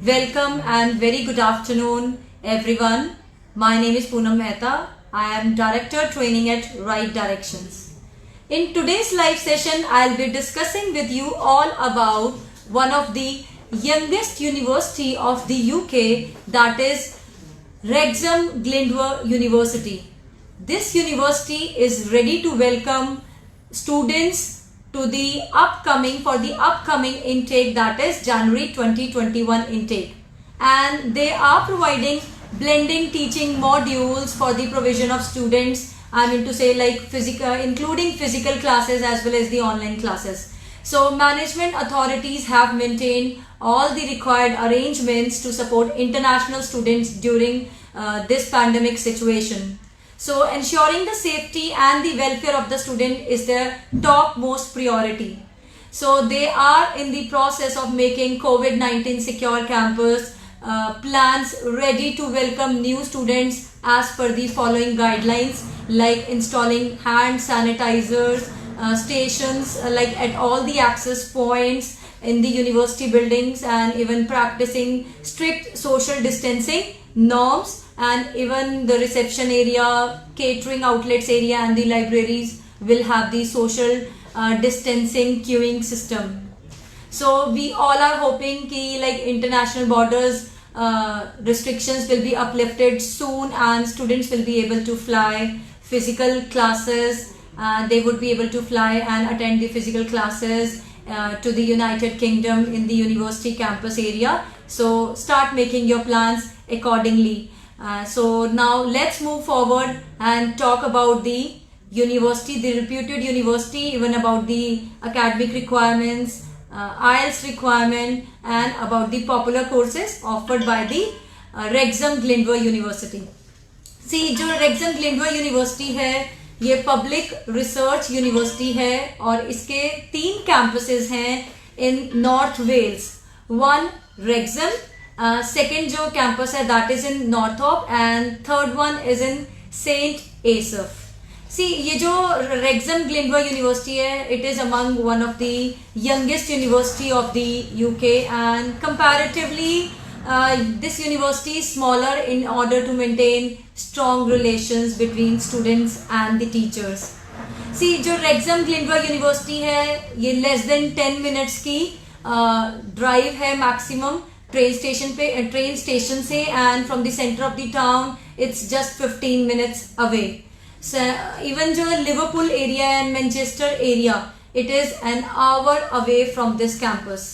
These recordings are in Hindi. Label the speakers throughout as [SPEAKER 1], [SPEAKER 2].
[SPEAKER 1] Welcome and very good afternoon, everyone. My name is Poonam Mehta. I am Director Training at Right Directions. In today's live session, I'll be discussing with you all about one of the youngest university of the UK, that is Wrexham Glyndwr University. This university is ready to welcome students to the upcoming intake, that is January 2021 intake, and they are providing blending teaching modules for the provision of students. I mean to say, like physical, including physical classes as well as the online classes. So management authorities have maintained all the required arrangements to support international students during this pandemic situation. So ensuring the safety and the welfare of the student is their topmost priority. So they are in the process of making COVID-19 secure campus plans ready to welcome new students as per the following guidelines, like installing hand sanitizers stations like at all the access points in the university buildings, and even practicing strict social distancing norms, and even the reception area, catering outlets area and the libraries will have the social distancing queuing system. So we all are hoping ki like international borders restrictions will be uplifted soon and students will be able to fly physical classes. They would be able to fly and attend the physical classes to the United Kingdom in the university campus area. So start making your plans accordingly. So now let's move forward and talk about the university, the reputed university, even about the academic requirements, IELTS requirement, and about the popular courses offered by the Wrexham Glyndwr University. See, जो Wrexham Glyndwr University है, ये पब्लिक रिसर्च यूनिवर्सिटी है और इसके 3 कैंपसेस हैं in North Wales. One Wrexham, second जो कैंपस है that is in Northop, and third one is in Saint Asaph. See, ये जो Wrexham Glyndwr यूनिवर्सिटी है, it is among one of the youngest university of the UK, and comparatively this university is smaller in order to maintain strong relations between students and the teachers. See, जो Wrexham Glyndwr University है, ये less than 10 minutes की ड्राइव है मैक्सिमम ट्रेन स्टेशन से, and from the center of the town it's just 15 minutes away. So even जो Liverpool area and Manchester area, it is an hour away from this campus.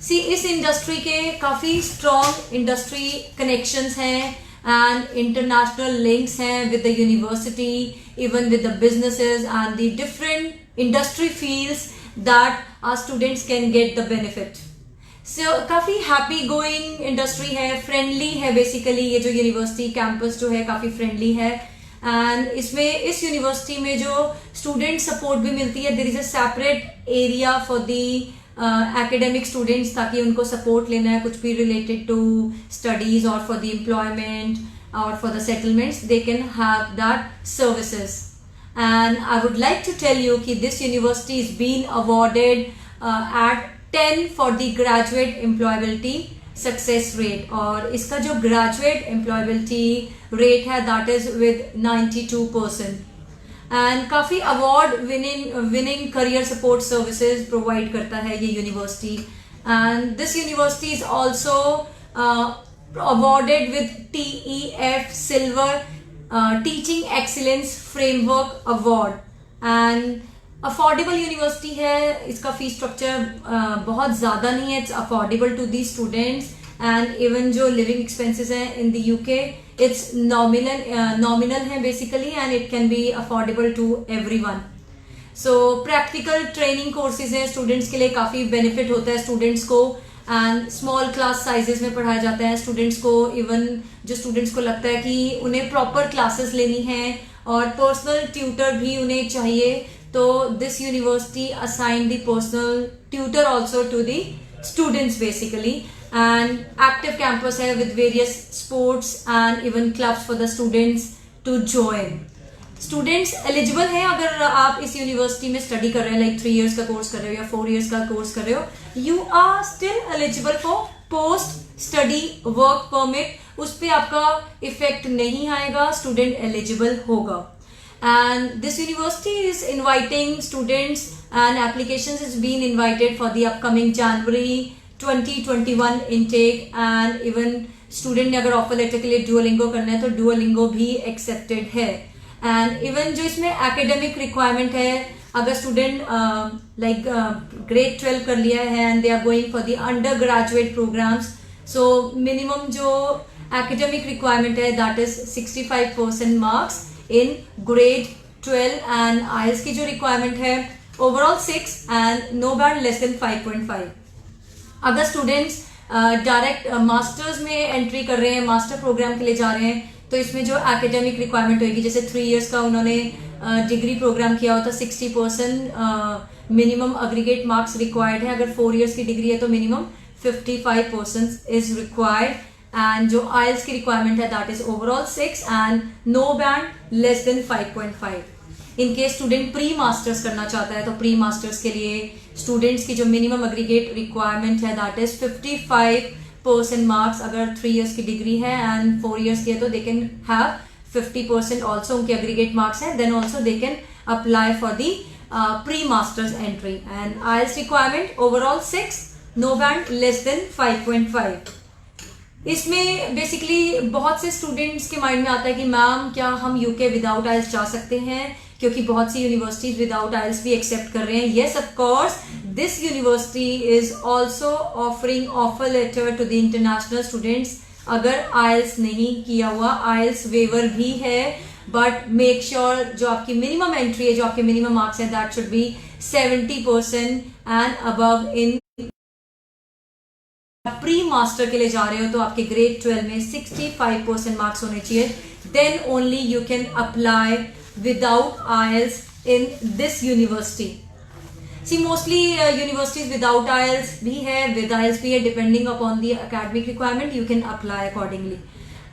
[SPEAKER 1] See, इस इंडस्ट्री के काफ़ी स्ट्रॉन्ग इंडस्ट्री कनेक्शंस हैं एंड इंटरनेशनल लिंक्स हैं with the university, even with the businesses and the different industry fields that our students can get the benefit. So काफ़ी हैप्पी गोइंग इंडस्ट्री है, फ्रेंडली है. बेसिकली ये जो यूनिवर्सिटी कैंपस जो है काफ़ी फ्रेंडली है, एंड इसमें इस यूनिवर्सिटी में जो स्टूडेंट सपोर्ट भी मिलती है. There is a separate area for the academic students, ताकि उनको सपोर्ट लेना है कुछ भी related to studies or for the employment or for the settlements, they can have that services. And I would like to tell you कि this university is being awarded at 10 for the graduate employability success rate, और इसका जो graduate employability rate है that is with 92%. एंड काफ़ी award winning career support services provide करता है ये university. And this university is also awarded with TEF silver teaching excellence framework award. And affordable university है, इसका फी स्ट्रक्चर बहुत ज़्यादा नहीं है, it's affordable to the students, and even जो लिविंग एक्सपेंसेस हैं in the UK it's nominal है basically, and it can be affordable to everyone. So practical training courses हैं students के लिए, काफ़ी benefit होता है students को, and small class sizes में पढ़ाया जाता है students को. even जो students को लगता है कि उन्हें proper classes लेनी है और personal tutor भी उन्हें चाहिए, तो this university assign the personal tutor also to the students basically. And active campus है with various sports and even clubs for the students to join. Students eligible हैं अगर आप इस यूनिवर्सिटी में स्टडी कर रहे हैं, लाइक 3 years का कोर्स कर रहे हो या 4 years का कोर्स कर रहे हो, you are still eligible for post study work permit उस पर आपका इफेक्ट नहीं आएगा, स्टूडेंट एलिजिबल होगा. And this university is inviting students and applications is being invited for the upcoming January 2021 intake. And even student ने अगर ऑफर लेटर के लिए Duolingo करना है तो Duolingo भी accepted है. And even जो इसमें academic requirement है, अगर स्टूडेंट grade 12 कर लिया है and they are going for the undergraduate programs, so minimum जो academic requirement है that is 65% marks in grade 12 and IELTS की जो requirement है overall 6 and no band less than 5.5. अगर स्टूडेंट्स डायरेक्ट मास्टर्स में एंट्री कर रहे हैं, मास्टर प्रोग्राम के लिए जा रहे हैं, तो इसमें जो एकेडमिक रिक्वायरमेंट होगी, जैसे 3 इयर्स का उन्होंने डिग्री प्रोग्राम किया होता 60% मिनिमम अग्रीगेट मार्क्स रिक्वायर्ड है. अगर 4 इयर्स की डिग्री है तो मिनिमम 55% इज रिक्वायर्ड. एंड जो IELTS की रिक्वायरमेंट है that is overall 6 and no band less than 5.5. In case student pre masters करना चाहता है तो प्री मास्टर्स के लिए स्टूडेंट्स की जो मिनिमम अग्रीगेट रिक्वायरमेंट है दैट इज 55% मार्क्स अगर 3 इयर्स की डिग्री है एंड 4 इयर्स की है तो दे कैन हैव 50% ऑल्सो उनके अग्रीगेट मार्क्स हैं. Then also they can apply for the pre masters entry. And IELTS requirement overall 6, no band less than 5.5. इसमें बेसिकली बहुत से स्टूडेंट्स के माइंड में आता है कि मैम क्या हम यूके विदाउट IELTS जा सकते हैं, क्योंकि बहुत सी यूनिवर्सिटीज विदाउट IELTS भी एक्सेप्ट कर रहे हैं. Yes of course this university is also offering offer letter to the international students. अगर IELTS नहीं किया हुआ IELTS वेवर भी है, बट मेक श्योर जो आपकी मिनिमम एंट्री है, जो आपके मिनिमम मार्क्स है that should be 70% and above. In pre master के लिए जा रहे हो तो आपके ग्रेड 12 में 65% मार्क्स होने चाहिए. Then only you can apply without IELTS in this university. See mostly universities without IELTS भी है, विद IELTS भी है. Depending upon the academic requirement you can apply accordingly.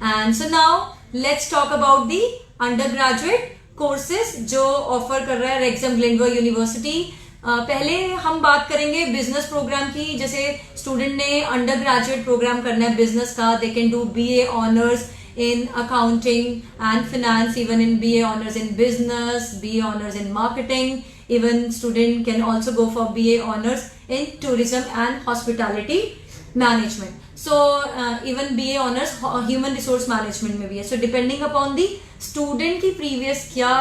[SPEAKER 1] And so now let's talk about the undergraduate courses जो ऑफर कर रहा है रेक्सम ग्लेनबर्ग यूनिवर्सिटी. पहले हम बात करेंगे बिजनेस प्रोग्राम की. जैसे स्टूडेंट ने अंडर ग्रेजुएट प्रोग्राम करना है बिजनेस का, दे can do BA honours in accounting and finance, even in BA honors in business, BA honors in marketing. Even student can also go for BA honors in tourism and hospitality management. So even BA honors human resource management में भी है. So depending upon the student की previous क्या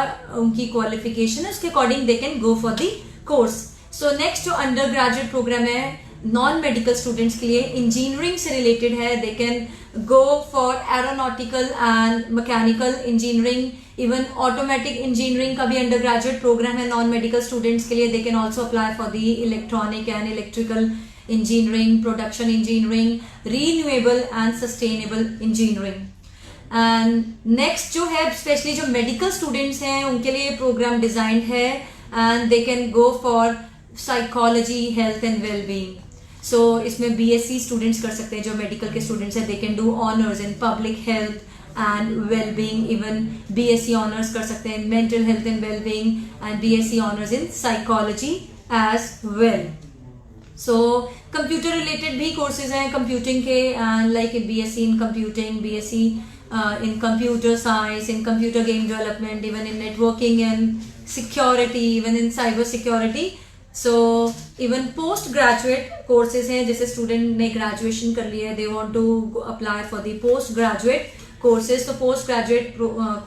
[SPEAKER 1] उनकी qualification है, उसके according they can go for the course. So next जो undergraduate program है नॉन मेडिकल स्टूडेंट्स के लिए, इंजीनियरिंग से रिलेटेड है. They can go for aeronautical and mechanical engineering. Even automatic engineering का भी अंडर ग्रेजुएट प्रोग्राम है नॉन मेडिकल स्टूडेंट्स के लिए. They can also apply for the electronic and electrical engineering, production engineering, renewable and sustainable engineering. And next जो है स्पेशली जो मेडिकल स्टूडेंट्स हैं उनके लिए प्रोग्राम डिजाइंड है and they can go for psychology, health and wellbeing. So इसमें BSc स्टूडेंट्स कर सकते हैं जो मेडिकल के स्टूडेंट्स हैं. They can do honours in public health and wellbeing. Even BSc honours कर सकते हैं mental health and wellbeing and BSc honours in psychology as well. So computer related भी कोर्सेज हैं कंप्यूटिंग के, like BSc in computing, BSc in computer science, in computer game development, even in networking and security, even in cyber security. So even post graduate courses हैं. जैसे student ने graduation कर लिया है, they want to apply for the post graduate courses. तो post graduate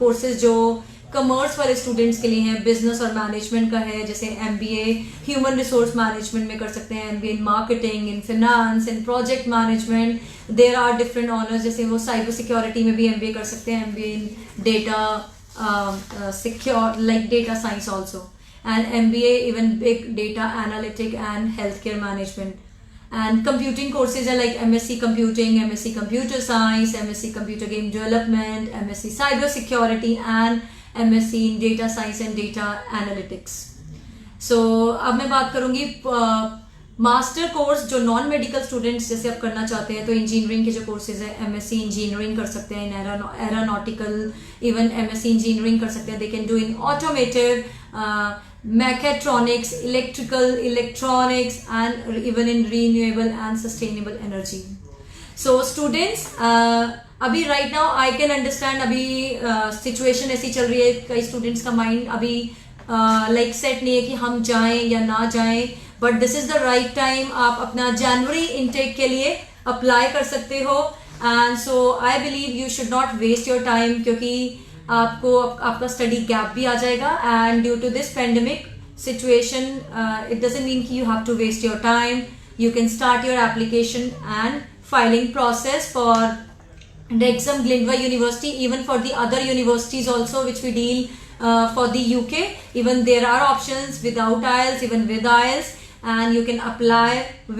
[SPEAKER 1] courses जो कॉमर्स वाले स्टूडेंट्स के लिए हैं, बिजनेस और मैनेजमेंट का है. जैसे MBA ह्यूमन रिसोर्स मैनेजमेंट में कर सकते हैं, MBA in marketing, in finance, in project management. There are different honours. जैसे वो साइबर सिक्योरिटी में भी MBA कर सकते हैं, MBA in data secure like data science also, and MBA even big data analytic and health care management. And computing courses are like MSc Computing, MSc Computer Science, MSc Computer Game Development, MSc Cyber Security and MSc in Data Science and Data Analytics. So अब मैं बात करूंगी मास्टर कोर्स जो नॉन मेडिकल स्टूडेंट्स जैसे आप करना चाहते हैं. तो इंजीनियरिंग के जो कोर्सेज है, MSc इंजीनियरिंग कर सकते हैं इन एरोनॉटिकल, इवन MSc इंजीनियरिंग कर सकते हैं. They can do in automotive, mechatronics, electrical, electronics and even in renewable and sustainable energy. So students, अभी right now I can understand, अभी सिचुएशन ऐसी चल रही है, कई स्टूडेंट्स का माइंड अभी लाइक सेट नहीं है कि हम जाएं या ना जाएं, but this is the right time. आप अपना जनवरी इनटेक के लिए अप्लाई कर सकते हो. And so I believe you should not waste your time, क्योंकि आपको आपका स्टडी गैप भी आ जाएगा. And due to this pandemic situation, it doesn't mean you have to waste your time. You can start your application and filing process for Wrexham Glenville University, even for the other universities also which we deal for the UK. Even there are options without IELTS, even with IELTS, and you can apply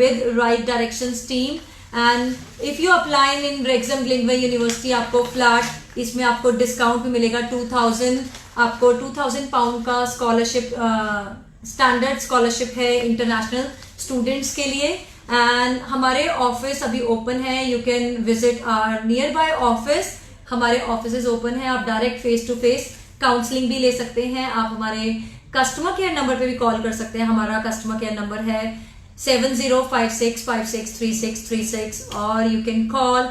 [SPEAKER 1] with Right Directions team. And if you apply in Wrexham Glenville University, आपको फ्लैट इसमें आपको डिस्काउंट भी मिलेगा 2000, आपको 2000 पाउंड का स्कॉलरशिप, स्टैंडर्ड स्कॉलरशिप है इंटरनेशनल स्टूडेंट्स के लिए. एंड हमारे ऑफिस अभी ओपन है. You can visit our nearby office. हमारे ऑफिस ओपन है. आप direct face to face counselling भी ले सकते हैं. आप हमारे कस्टमर केयर नंबर पे भी कॉल कर सकते हैं. हमारा कस्टमर केयर नंबर है 7056563636, or you can call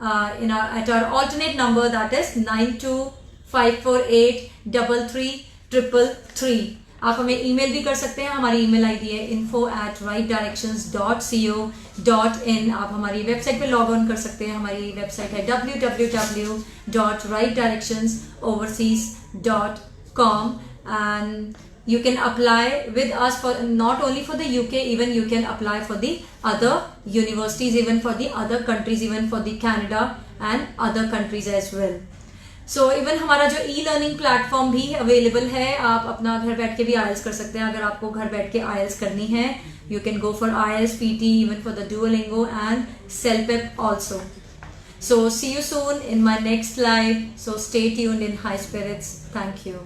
[SPEAKER 1] at our alternate number, that is 9254833333. आप हमें ईमेल भी कर सकते हैं. हमारी ईमेल आईडी है info@rightdirections.co.in. आप हमारी वेबसाइट पे लॉग ऑन कर सकते हैं. हमारी वेबसाइट है www.rightdirectionsoverseas.com. and you can apply with us for not only for the UK, even you can apply for the other universities, even for the other countries, even for the Canada and other countries as well. So even हमारा जो e-learning प्लेटफॉर्म भी अवेलेबल है. आप अपना घर बैठ के भी IELTS कर सकते हैं. अगर आपको घर बैठ के IELTS करनी है, you can go for IELTS, PT, even for the Duolingo and CELPEP also. So see you soon in my next live. So stay tuned in high spirits. Thank you.